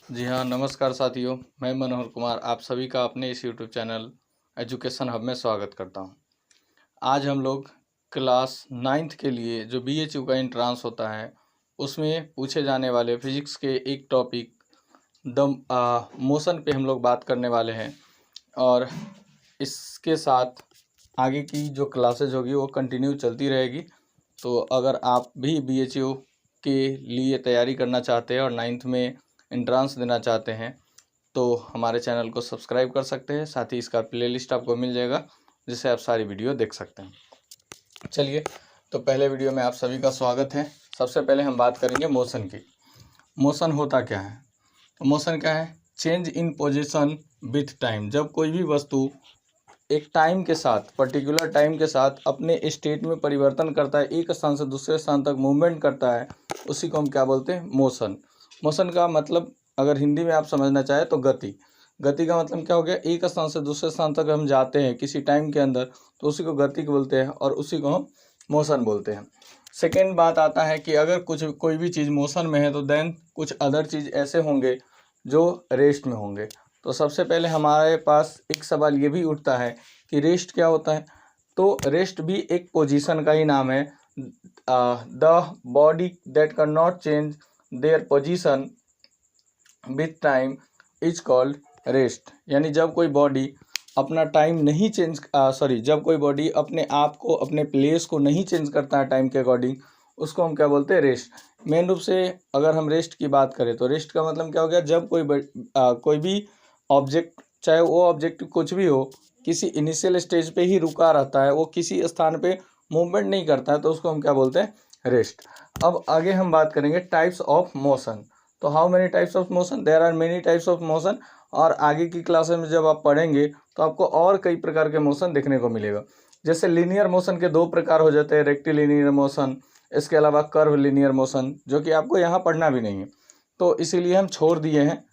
जी हाँ, नमस्कार साथियों। मैं मनोहर कुमार आप सभी का अपने इस यूट्यूब चैनल एजुकेशन हब में स्वागत करता हूँ। आज हम लोग क्लास 9th के लिए जो BHU का एंट्रांस होता है उसमें पूछे जाने वाले फिजिक्स के एक टॉपिक द मोशन पे हम लोग बात करने वाले हैं और इसके साथ आगे की जो क्लासेज होगी वो कंटिन्यू चलती रहेगी। तो अगर आप भी BHU के लिए तैयारी करना चाहते हैं और 9th में एंट्रांस देना चाहते हैं तो हमारे चैनल को सब्सक्राइब कर सकते हैं। साथ ही इसका प्लेलिस्ट आपको मिल जाएगा जिससे आप सारी वीडियो देख सकते हैं। चलिए, तो पहले वीडियो में आप सभी का स्वागत है। सबसे पहले हम बात करेंगे मोशन की। मोशन होता क्या है? तो मोशन क्या है? Change in position with time. जब कोई भी वस्तु एक टाइम के साथ, पर्टिकुलर टाइम के साथ अपने स्टेट में परिवर्तन करता है, एक स्थान से दूसरे स्थान तक मूवमेंट करता है, उसी को हम क्या बोलते हैं? मोशन। मोशन का मतलब अगर हिंदी में आप समझना चाहें तो गति। गति का मतलब क्या हो गया? एक स्थान से दूसरे स्थान तक हम जाते हैं किसी टाइम के अंदर, तो उसी को गति बोलते हैं और उसी को हम मोशन बोलते हैं। सेकेंड बात आता है कि अगर कोई भी चीज़ मोशन में है तो देन कुछ अदर चीज़ ऐसे होंगे जो रेस्ट में होंगे। तो सबसे पहले हमारे पास एक सवाल ये भी उठता है कि रेस्ट क्या होता है? तो रेस्ट भी एक पोजीशन का ही नाम है। The body that can not change their position with time is called rest. यानी जब कोई बॉडी अपना टाइम नहीं जब कोई बॉडी अपने आप को, अपने प्लेस को नहीं चेंज करता है टाइम के अकॉर्डिंग, उसको हम क्या बोलते हैं? रेस्ट। मेन रूप से अगर हम रेस्ट की बात करें तो रेस्ट का मतलब क्या हो गया? जब कोई भी ऑब्जेक्ट, चाहे वो ऑब्जेक्ट कुछ भी हो, किसी इनिशियल स्टेज पे ही रुका रहता है, वो किसी स्थान पे मूवमेंट नहीं करता है, तो उसको हम क्या बोलते हैं? रेस्ट। अब आगे हम बात करेंगे टाइप्स ऑफ मोशन। तो how many types of motion? There are many types of motion. और आगे की क्लासेस में जब आप पढ़ेंगे तो आपको और कई प्रकार के मोशन देखने को मिलेगा। जैसे लीनियर मोशन के दो प्रकार हो जाते हैं, रेक्टिलिनियर मोशन, इसके अलावा कर्व लीनियर मोशन, जो कि आपको यहाँ पढ़ना भी नहीं है, तो इसीलिए हम छोड़ दिए हैं।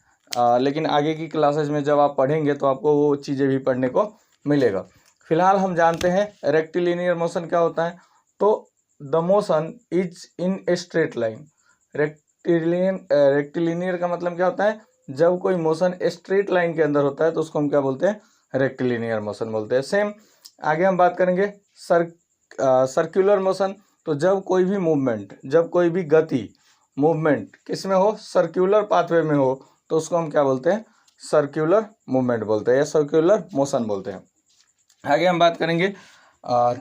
लेकिन आगे की क्लासेज में जब आप पढ़ेंगे तो आपको वो चीज़ें भी पढ़ने को मिलेगा। फिलहाल हम जानते हैं रेक्टिलिनियर मोशन क्या होता है। तो the motion is in a straight line. Rectilinear का मतलब क्या होता है? जब कोई मोशन स्ट्रेट लाइन के अंदर होता है तो उसको हम क्या बोलते हैं? रेक्टिलिनियर मोशन बोलते हैं। सेम आगे हम बात करेंगे सर्कुलर मोशन। तो जब कोई भी मूवमेंट, जब कोई भी गति, मूवमेंट किस में हो? सर्कुलर पाथवे में हो, तो उसको हम क्या बोलते हैं? सर्कुलर मूवमेंट बोलते हैं या सर्कुलर मोशन बोलते हैं। आगे हम बात करेंगे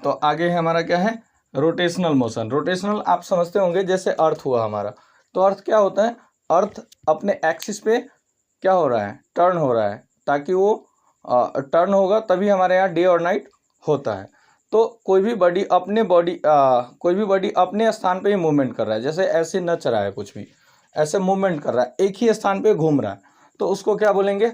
तो आगे हमारा क्या है? Rotational motion. रोटेशनल आप समझते होंगे, जैसे अर्थ हुआ हमारा, तो अर्थ क्या होता है? अर्थ अपने एक्सिस पे क्या हो रहा है? टर्न हो रहा है, ताकि वो टर्न होगा तभी हमारे यहाँ डे और नाइट होता है। तो कोई भी बॉडी अपने स्थान पे ही मूवमेंट कर रहा है, जैसे ऐसे नच रहा है, कुछ भी ऐसे मूवमेंट कर रहा है, एक ही स्थान पे घूम रहा है, तो उसको क्या बोलेंगे?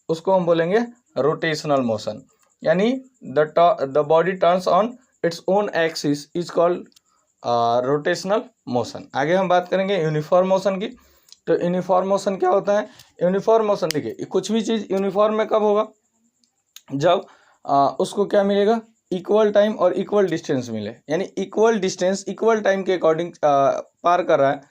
उसको हम बोलेंगे रोटेशनल मोशन। यानी the body turns on its own axis is called rotational motion. आगे हम बात करेंगे यूनिफॉर्म मोशन की। तो यूनिफॉर्म मोशन क्या होता है? यूनिफॉर्म मोशन, देखिए, कुछ भी चीज़ यूनिफॉर्म में कब होगा? जब उसको क्या मिलेगा? इक्वल टाइम और इक्वल डिस्टेंस मिले। यानी इक्वल डिस्टेंस इक्वल टाइम के अकॉर्डिंग पार कर रहा है,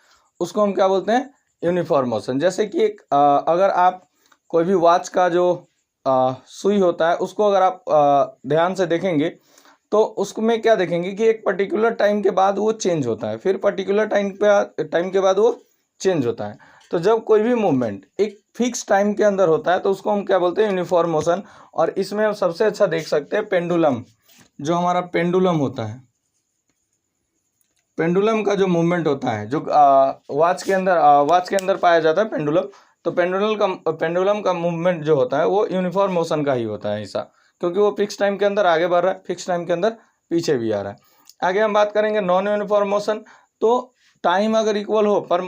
उसको हम क्या बोलते हैं? Uniform motion. जैसे कि अगर आप कोई भी वॉच का जो सुई होता है, उसको अगर आप ध्यान से देखेंगे तो उसमें क्या देखेंगे कि एक पर्टिकुलर टाइम के बाद वो चेंज होता है, फिर पर्टिकुलर टाइम के बाद वो चेंज होता है। तो जब कोई भी मूवमेंट एक फिक्स टाइम के अंदर होता है तो उसको हम क्या बोलते हैं? Uniform motion. और इसमें हम सबसे अच्छा देख सकते हैं पेंडुलम। जो हमारा पेंडुलम होता है, पेंडुलम का जो मूवमेंट होता है, जो वॉच के अंदर पाया जाता है पेंडुलम। तो पेंडुलम का मूवमेंट जो होता है वो यूनिफॉर्म मोशन का ही होता है ऐसा, क्योंकि वो फिक्स टाइम के अंदर आगे बढ़ रहा है, फिक्स टाइम के अंदर पीछे भी आ रहा है। आगे हम बात करेंगे नॉन यूनिफॉर्म मोशन। तो टाइम अगर इक्वल हो पर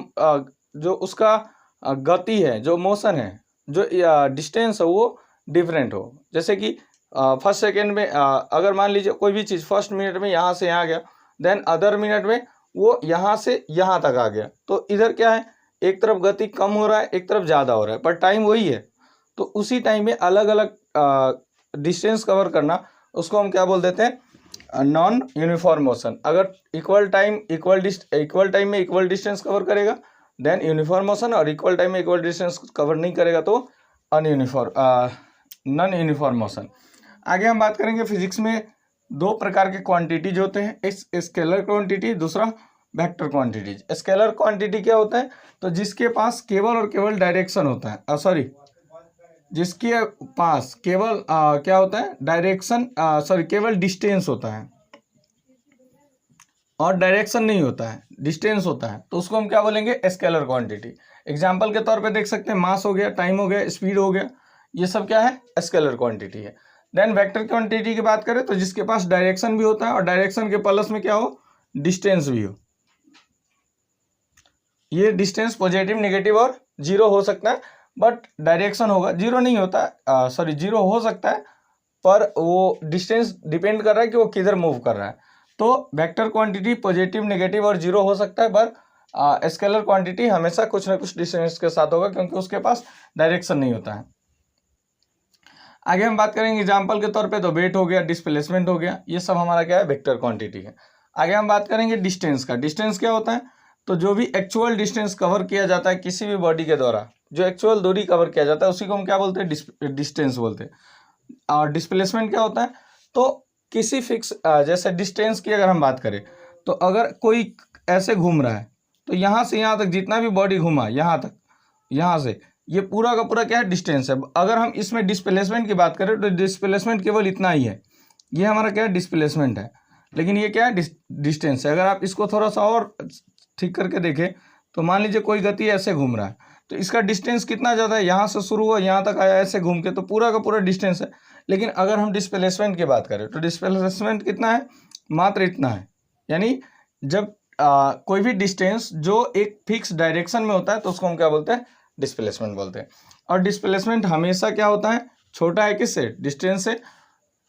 जो उसका गति है, जो मोशन है, जो डिस्टेंस है, वो डिफरेंट हो। जैसे कि फर्स्ट सेकेंड में अगर मान लीजिए कोई भी चीज़ फर्स्ट मिनट में यहाँ से यहाँ गया, देन अदर मिनट में वो यहाँ से यहाँ तक आ गया, तो इधर क्या है? एक तरफ गति कम हो रहा है, एक तरफ ज़्यादा हो रहा है, पर टाइम वही है। तो उसी टाइम में अलग अलग डिस्टेंस कवर करना, उसको हम क्या बोल देते हैं? Non uniform motion. अगर इक्वल टाइम में इक्वल डिस्टेंस कवर करेगा, देन यूनिफॉर्म मोशन, और इक्वल टाइम में इक्वल डिस्टेंस कवर नहीं करेगा तो नॉन यूनिफॉर्म मोशन। आगे हम बात करेंगे फिजिक्स में दो प्रकार के क्वांटिटीज होते हैं, एक स्केलर क्वांटिटी, दूसरा वेक्टर क्वांटिटीज। स्केलर क्वांटिटी क्या होता है, तो जिसके पास केवल और केवल डायरेक्शन होता है, जिसके पास केवल क्या होता है, डायरेक्शन, केवल डिस्टेंस होता है और डायरेक्शन नहीं होता है, डिस्टेंस होता है, तो उसको हम क्या बोलेंगे, स्केलर क्वांटिटी। एग्जांपल के तौर पे देख सकते हैं, मास हो गया, टाइम हो गया, स्पीड हो गया, ये सब क्या है, स्केलर क्वांटिटी है। देन वेक्टर क्वांटिटी की बात करें तो जिसके पास डायरेक्शन भी होता है और डायरेक्शन के प्लस में क्या हो, डिस्टेंस भी हो। ये डिस्टेंस पॉजिटिव, नेगेटिव और जीरो हो सकता है, बट डायरेक्शन होगा, जीरो नहीं होता, जीरो हो सकता है, पर वो डिस्टेंस डिपेंड कर रहा है कि वो किधर मूव कर रहा है। तो वेक्टर क्वांटिटी पॉजिटिव, नेगेटिव और जीरो हो सकता है, पर स्केलर क्वांटिटी हमेशा कुछ ना कुछ डिस्टेंस के साथ होगा, क्योंकि उसके पास डायरेक्शन नहीं होता है। आगे हम बात करेंगे एग्जाम्पल के तौर पे, तो वेट हो गया, डिस्प्लेसमेंट हो गया, ये सब हमारा क्या है, वेक्टर क्वांटिटी है। आगे हम बात करेंगे डिस्टेंस का। डिस्टेंस क्या होता है, तो जो भी एक्चुअल डिस्टेंस कवर किया जाता है किसी भी बॉडी के द्वारा, जो एक्चुअल दूरी कवर किया जाता है उसी को हम क्या बोलते हैं, डिस्टेंस बोलते हैं। और डिस्प्लेसमेंट क्या होता है, तो किसी फिक्स, जैसे डिस्टेंस की अगर हम बात करें, तो अगर कोई ऐसे घूम रहा है तो यहाँ से यहाँ तक जितना भी बॉडी घूमा, यहाँ तक, यहाँ से, ये पूरा का पूरा क्या है, डिस्टेंस है। अगर हम इसमें डिस्प्लेसमेंट की बात करें तो डिस्प्लेसमेंट केवल इतना ही है, ये हमारा क्या है, डिस्प्लेसमेंट है, लेकिन ये क्या है, डिस्टेंस है। अगर आप इसको थोड़ा सा और ठीक करके देखें तो मान लीजिए कोई गति ऐसे घूम रहा है, तो इसका डिस्टेंस कितना ज़्यादा है, यहाँ से शुरू हुआ यहाँ तक आया ऐसे घूम के, तो पूरा का पूरा डिस्टेंस है। लेकिन अगर हम डिस्प्लेसमेंट की बात करें तो डिस्प्लेसमेंट कितना है, मात्र इतना है। यानी जब कोई भी डिस्टेंस जो एक फिक्स डायरेक्शन में होता है तो उसको हम क्या बोलते हैं, डिस्प्लेसमेंट बोलते हैं। और डिस्प्लेसमेंट हमेशा क्या होता है, छोटा है किससे, डिस्टेंस से,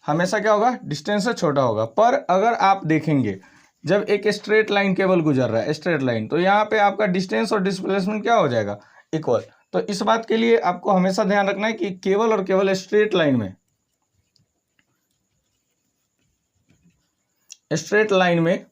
हमेशा क्या होगा, डिस्टेंस से छोटा होगा। पर अगर आप देखेंगे जब एक स्ट्रेट लाइन केवल गुजर रहा है, स्ट्रेट लाइन, तो यहाँ पे आपका डिस्टेंस और डिस्प्लेसमेंट क्या हो जाएगा, इक्वल। तो इस बात के लिए आपको हमेशा ध्यान रखना है कि केवल और केवल स्ट्रेट लाइन में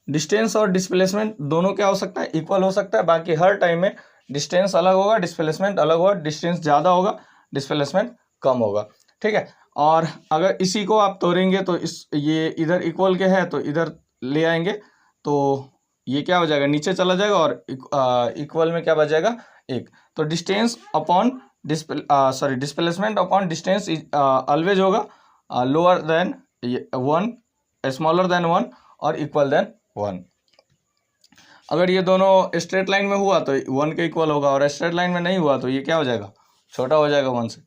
डिस्टेंस और डिस्प्लेसमेंट दोनों क्या हो सकता है, इक्वल हो सकता है। बाकी हर टाइम में डिस्टेंस अलग होगा, डिस्प्लेसमेंट अलग होगा, डिस्टेंस ज़्यादा होगा, डिस्प्लेसमेंट कम होगा, ठीक है। और अगर इसी को आप तोड़ेंगे तो ये इधर इक्वल के है तो इधर ले आएंगे तो ये क्या हो जाएगा, नीचे चला जाएगा, और इक्वल में क्या बचेगा, एक। तो distance upon displacement upon distance always होगा लोअर देन 1, स्मॉलर देन 1 और इक्वल देन 1। अगर ये दोनों स्ट्रेट लाइन में हुआ तो 1 के इक्वल होगा, और स्ट्रेट लाइन में नहीं हुआ तो ये क्या हो जाएगा, छोटा हो जाएगा 1 से।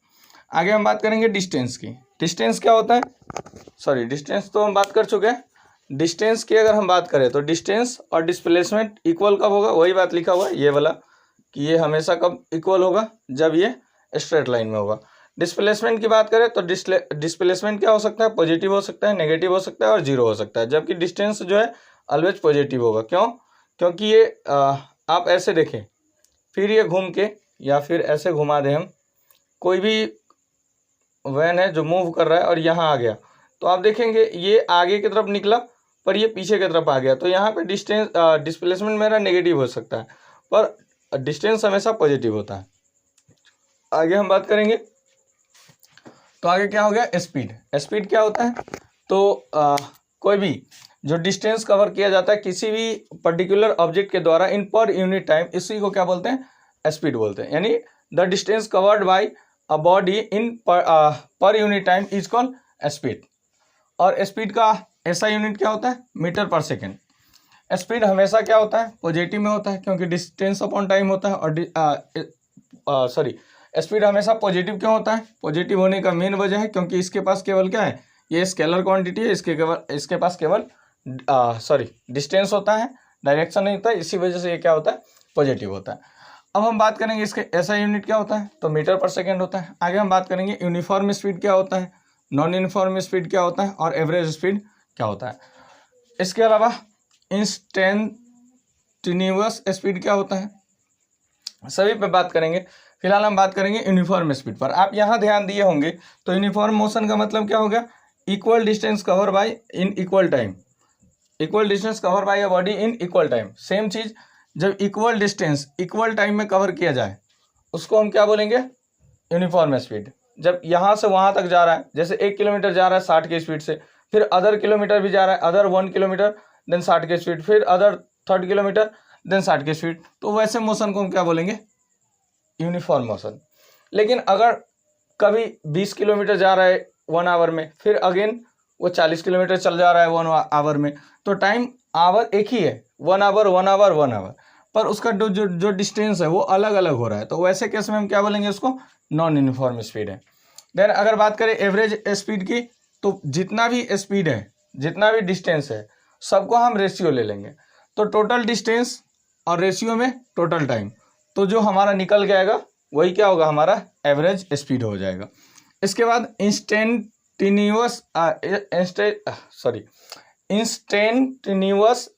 आगे हम बात करेंगे डिस्टेंस की। डिस्टेंस क्या होता है, डिस्टेंस तो हम बात कर चुके हैं। डिस्टेंस की अगर हम बात करें तो डिस्टेंस और डिस्प्लेसमेंट इक्वल कब होगा, वही बात लिखा हुआ है ये वाला, कि ये हमेशा कब इक्वल होगा, जब ये स्ट्रेट लाइन में होगा। डिस्प्लेसमेंट की बात करें तो डिस्प्लेसमेंट क्या हो सकता है, पॉजिटिव हो सकता है, नेगेटिव हो सकता है और जीरो हो सकता है, जबकि डिस्टेंस जो है ऑलवेज पॉजिटिव होगा। क्यों, क्योंकि ये आप ऐसे देखें, फिर ये घूम के या फिर ऐसे घुमा दें हम, कोई भी वैन है जो मूव कर रहा है और यहाँ आ गया, तो आप देखेंगे ये आगे की तरफ निकला पर ये पीछे की तरफ आ गया, तो यहाँ पे डिस्प्लेसमेंट मेरा नेगेटिव हो सकता है, पर डिस्टेंस हमेशा पॉजिटिव होता है। आगे हम बात करेंगे तो आगे क्या हो गया, स्पीड। स्पीड क्या होता है, तो कोई भी जो डिस्टेंस कवर किया जाता है किसी भी पर्टिकुलर ऑब्जेक्ट के द्वारा इन पर यूनिट टाइम, इसी को क्या बोलते हैं, स्पीड बोलते हैं। यानी the distance covered by a body in per unit time is called speed. और स्पीड का ऐसा यूनिट क्या होता है, मीटर पर सेकेंड। स्पीड हमेशा क्या होता है, पॉजिटिव में होता है, क्योंकि डिस्टेंस अपॉन टाइम होता है। और स्पीड हमेशा पॉजिटिव क्यों होता है, पॉजिटिव होने का मेन वजह है क्योंकि इसके पास केवल क्या है, ये स्केलर क्वांटिटी है, इसके पास केवल डिस्टेंस होता है, डायरेक्शन नहीं होता है, इसी वजह से ये क्या होता है, पॉजिटिव होता है। अब हम बात करेंगे इसके ऐसा यूनिट क्या होता है, तो मीटर पर सेकेंड होता है। आगे हम बात करेंगे यूनिफॉर्म स्पीड क्या होता है, नॉन यूनिफॉर्म स्पीड क्या होता है और एवरेज स्पीड क्या होता है। इसके अलावा इंस्टेंटेनियस स्पीड क्या होता है, सभी पे बात करेंगे। फिलहाल हम बात करेंगे यूनिफॉर्म स्पीड पर। आप यहाँ ध्यान दिए होंगे तो यूनिफॉर्म मोशन का मतलब क्या होगा, equal distance cover by in equal time, equal distance cover by a body in equal time. Same चीज जब इक्वल डिस्टेंस इक्वल टाइम में कवर किया जाए उसको हम क्या बोलेंगे, यूनिफॉर्म स्पीड। जब यहाँ से वहाँ तक जा रहा है, जैसे 1 किलोमीटर जा रहा है 60 की स्पीड से, फिर अदर किलोमीटर भी जा रहा है, अदर 1 किलोमीटर देन 60 की स्पीड, फिर अदर 3rd किलोमीटर देन 60 की स्पीड, तो वैसे मोशन को हम क्या बोलेंगे, यूनिफॉर्म मोशन। लेकिन अगर कभी 20 किलोमीटर जा रहा है 1 आवर में, फिर अगेन वो 40 किलोमीटर चल जा रहा है 1 आवर में, तो टाइम आवर एक ही है, 1 आवर 1 आवर 1 आवर, पर उसका जो डिस्टेंस है वो अलग अलग हो रहा है, तो वैसे केस में हम क्या बोलेंगे, उसको नॉन यूनिफॉर्म स्पीड है। देन अगर बात करें एवरेज स्पीड की, तो जितना भी स्पीड है, जितना भी डिस्टेंस है, सबको हम रेशियो ले लेंगे, तो टोटल डिस्टेंस और रेशियो में टोटल टाइम, तो जो हमारा निकल के आएगा वही क्या होगा, हमारा एवरेज स्पीड हो जाएगा। इसके बाद इंस्टेंटेनियस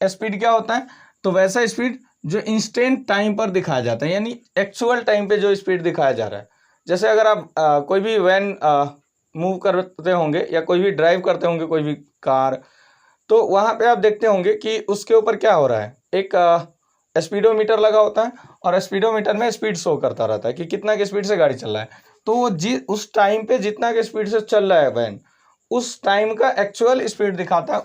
स्पीड क्या होता है, तो वैसा स्पीड जो इंस्टेंट टाइम पर दिखाया जाता है, यानी एक्चुअल टाइम पे जो स्पीड दिखाया जा रहा है। जैसे अगर आप कोई भी वैन मूव करते होंगे या कोई भी ड्राइव करते होंगे कोई भी कार, तो वहाँ पे आप देखते होंगे कि उसके ऊपर क्या हो रहा है, एक स्पीडोमीटर लगा होता है और स्पीडोमीटर में स्पीड शो करता रहता है कि कितना की स्पीड से गाड़ी चल रहा है, तो वो उस टाइम पे जितना की स्पीड से चल रहा है वैन, उस टाइम का एक्चुअल स्पीड दिखाता है।